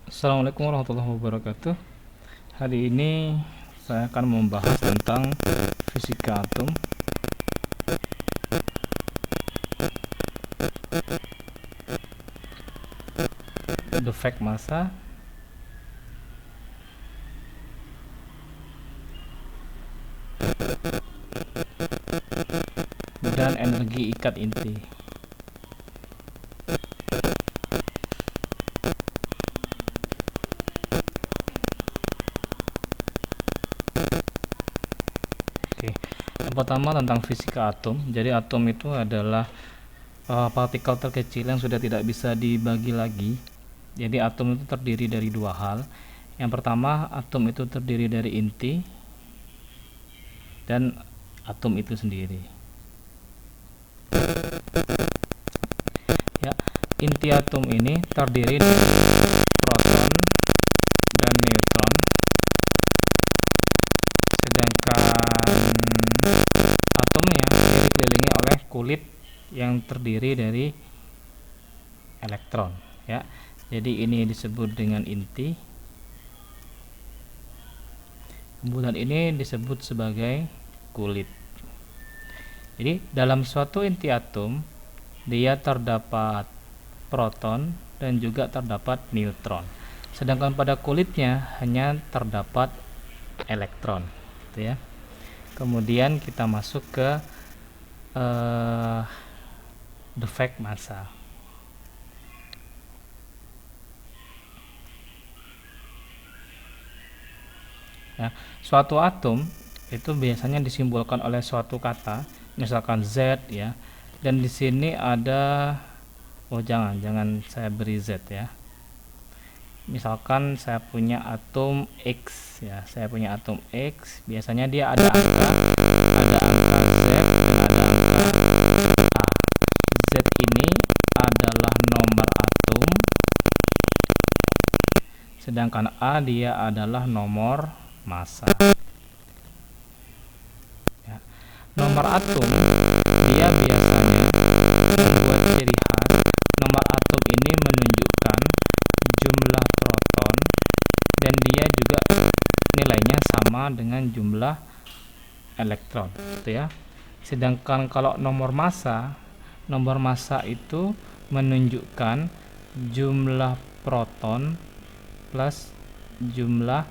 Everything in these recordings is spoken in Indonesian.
Assalamualaikum warahmatullahi wabarakatuh. Hari ini saya akan membahas tentang fisika atom, defek massa, dan energi ikat inti. Oke, yang pertama tentang fisika atom. Jadi atom itu adalah partikel terkecil yang sudah tidak bisa dibagi lagi. Jadi atom itu terdiri dari dua hal. Yang pertama, atom itu terdiri dari inti dan atom itu sendiri. Ya, inti atom ini terdiri dari proton dan neutron, sedangkan atomnya dikelilingi oleh kulit yang terdiri dari elektron. Ya, jadi ini disebut dengan inti. Kemudian ini disebut sebagai kulit. Jadi dalam suatu inti atom dia terdapat proton dan juga terdapat neutron. Sedangkan pada kulitnya hanya terdapat elektron, gitu ya. Kemudian kita masuk ke defek massa. Ya, suatu atom itu biasanya disimbolkan oleh suatu kata, misalkan Z ya. Dan di sini ada jangan saya beri Z ya. Misalkan saya punya atom X ya, saya punya atom X, biasanya dia ada angka Z dan ada angka A. Z ini adalah nomor atom, sedangkan A dia adalah nomor massa. Ya. Nomor atom dia biasanya membuat ciri khas. Nomor atom ini menunjukkan jumlah proton dan dia juga nilainya sama dengan jumlah elektron, gitu ya. Sedangkan kalau nomor massa itu menunjukkan jumlah proton plus jumlah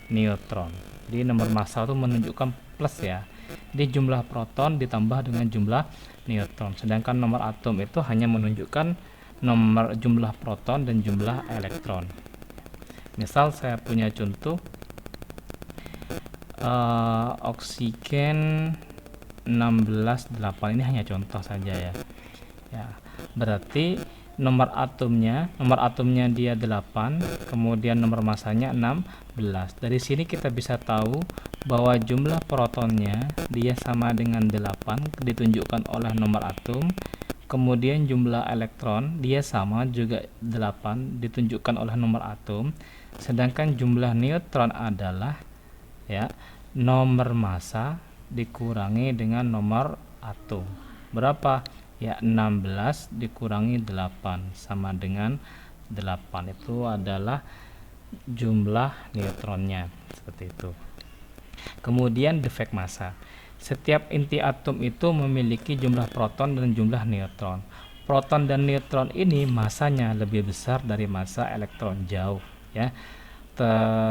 neutron. Jadi nomor massa itu menunjukkan plus ya. Jadi jumlah proton ditambah dengan jumlah neutron. Sedangkan nomor atom itu hanya menunjukkan jumlah proton dan jumlah elektron. Misal saya punya contoh oksigen 16,8, ini hanya contoh saja ya. Ya, berarti nomor atomnya dia 8, kemudian nomor massanya 16. Dari sini kita bisa tahu bahwa jumlah protonnya dia sama dengan 8 ditunjukkan oleh nomor atom, kemudian jumlah elektron dia sama juga 8 ditunjukkan oleh nomor atom, sedangkan jumlah neutron adalah ya nomor massa dikurangi dengan nomor atom. Berapa? Ya 16 dikurangi 8 sama dengan 8. Itu adalah jumlah neutronnya, seperti itu. Kemudian defek massa. Setiap inti atom itu memiliki jumlah proton dan jumlah neutron. Proton dan neutron ini masanya lebih besar dari massa elektron, jauh ya.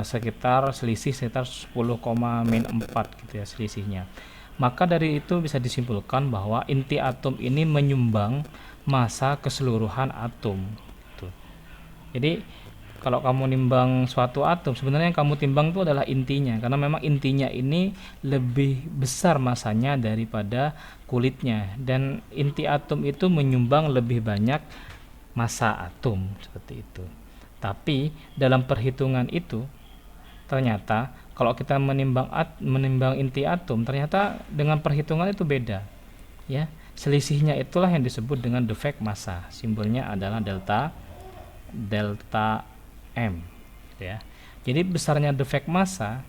Sekitar 10,-4 gitu ya selisihnya. Maka dari itu bisa disimpulkan bahwa inti atom ini menyumbang massa keseluruhan atom. Tuh. Jadi kalau kamu nimbang suatu atom, sebenarnya yang kamu timbang itu adalah intinya, karena memang intinya ini lebih besar massanya daripada kulitnya, dan inti atom itu menyumbang lebih banyak massa atom, seperti itu. Tapi dalam perhitungan itu ternyata kalau kita menimbang inti atom, ternyata dengan perhitungan itu beda ya. Selisihnya itulah yang disebut dengan defek massa. Simbolnya adalah delta M ya. Jadi besarnya defek massa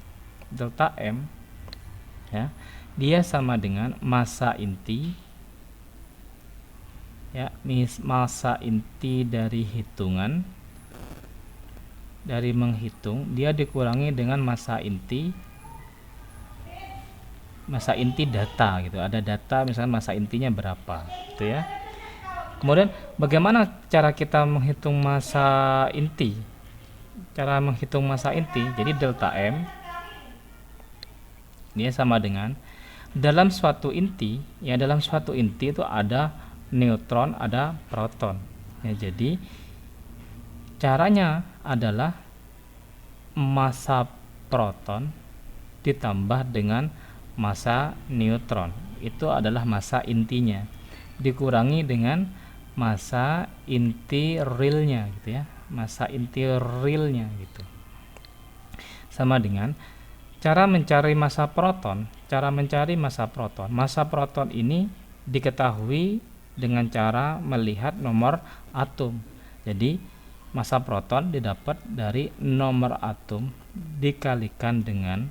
delta M ya, dia sama dengan massa inti ya, massa inti dari hitungan dari menghitung, dia dikurangi dengan massa inti data gitu. Ada data misalnya massa intinya berapa gitu ya. Kemudian bagaimana cara kita menghitung massa inti? Cara menghitung massa inti, jadi delta M ini sama dengan dalam suatu inti, ya dalam suatu inti itu ada neutron, ada proton. Ya, jadi caranya adalah massa proton ditambah dengan massa neutron. Itu adalah massa intinya. Dikurangi dengan massa inti realnya gitu ya. Massa inti realnya gitu. Sama dengan cara mencari massa proton. Cara mencari massa proton. Massa proton ini diketahui dengan cara melihat nomor atom. Jadi massa proton didapat dari nomor atom dikalikan dengan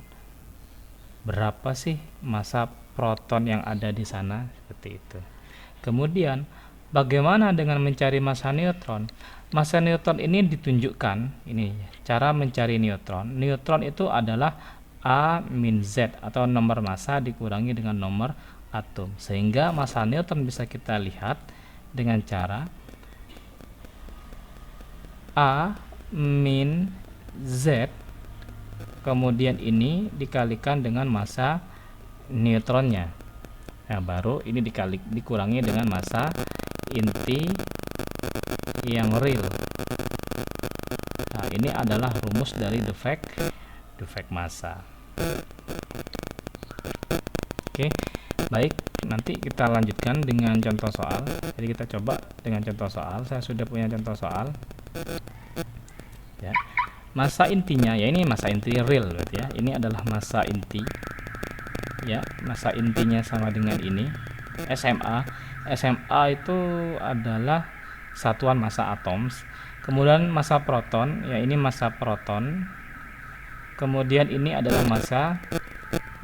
berapa sih massa proton yang ada di sana, seperti itu. Kemudian bagaimana dengan mencari massa neutron? Massa neutron ini ditunjukkan, ini cara mencari neutron. Neutron itu adalah A min Z atau nomor massa dikurangi dengan nomor atom, sehingga massa neutron bisa kita lihat dengan cara A min Z, kemudian ini dikalikan dengan massa neutronnya. Nah, baru ini dikurangi dengan massa inti yang real. Nah, ini adalah rumus dari defect massa. Oke, baik, nanti kita lanjutkan dengan contoh soal. Jadi kita coba dengan contoh soal. Saya sudah punya contoh soal. Ya, massa intinya, ya ini massa inti real berarti ya. Ini adalah massa inti. Ya, massa intinya sama dengan ini. SMA. SMA itu adalah satuan massa atom. Kemudian massa proton, ya ini massa proton. Kemudian ini adalah massa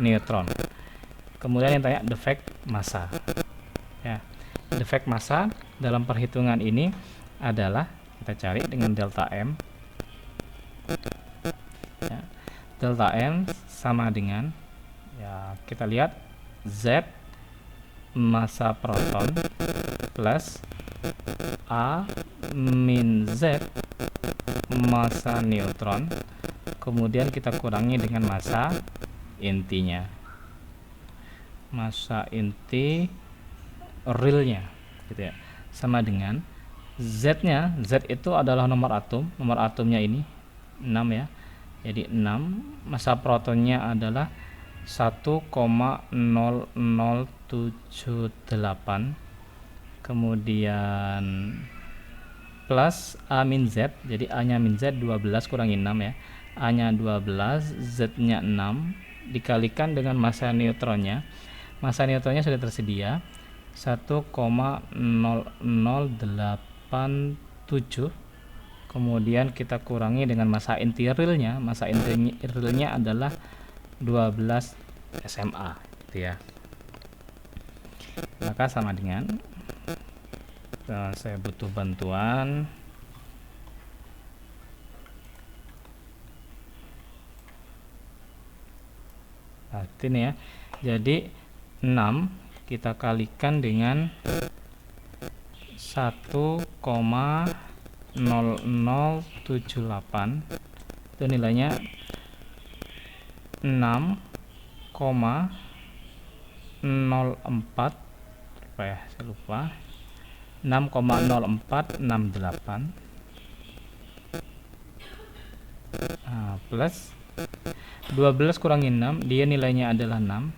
neutron. Kemudian yang tanya defect massa. Ya, defect massa dalam perhitungan ini adalah kita cari dengan delta M. Ya, delta M sama dengan, ya kita lihat Z massa proton plus A min Z massa neutron, kemudian kita kurangi dengan massa intinya, massa inti realnya gitu ya, sama dengan Z nya. Z itu adalah nomor atomnya ini 6 ya, jadi 6. Massa protonnya adalah 1,0078, kemudian plus A min Z, jadi A nya min Z 12 kurangi 6 ya, A nya 12, Z nya 6, dikalikan dengan massa neutronnya. Massa neutronnya sudah tersedia 1,0087, kemudian kita kurangi dengan massa inti realnya. Massa inti realnya adalah 12 SMA gitu ya. Maka sama dengan, saya butuh bantuan. Berarti nih ya, jadi 6 kita kalikan dengan 1,0078, itu nilainya 6,04, apa ya, saya lupa, 6,0468. Nah, plus 12 kurangi 6, dia nilainya adalah 6,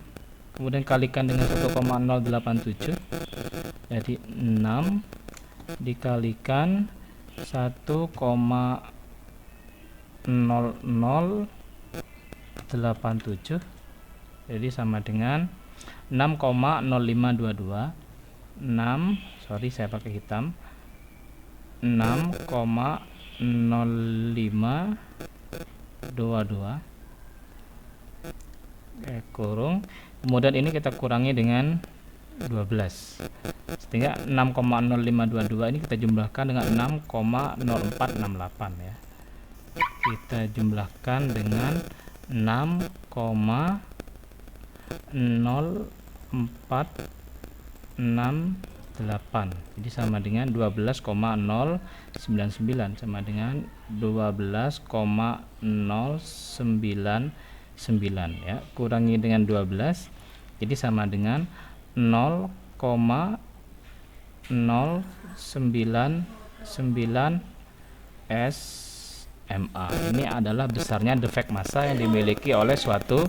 kemudian kalikan dengan 1,087, jadi 6 dikalikan 1,0087, jadi sama dengan 6,0522. 6, sorry saya pakai hitam, 6,0522 kurung, kemudian ini kita kurangi dengan 12, sehingga 6,0522 ini kita jumlahkan dengan 6,0468 ya. kita jumlahkan dengan 6,0468, jadi sama dengan 12,099, sama dengan 12,099 ya, kurangi dengan 12 jadi sama dengan 0,099 SMA. Ini adalah besarnya defek massa yang dimiliki oleh suatu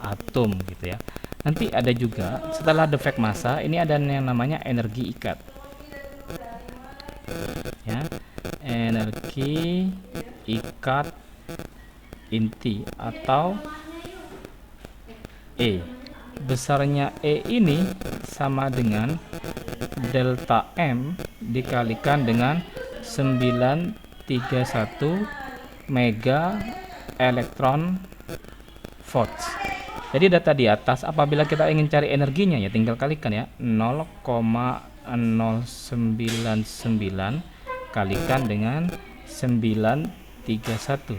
atom gitu ya. Nanti ada juga setelah defek massa ini ada yang namanya energi ikat ya, energi ikat inti atau E. Besarnya E ini sama dengan delta M dikalikan dengan 931 mega elektron volts. Jadi data di atas apabila kita ingin cari energinya ya tinggal kalikan ya, 0,099 kalikan dengan 931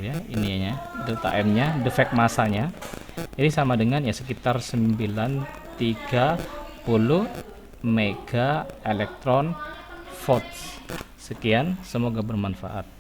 ya, ininya delta M nya, defek massanya. Jadi sama dengan ya sekitar 930 mega elektron volts. Sekian, semoga bermanfaat.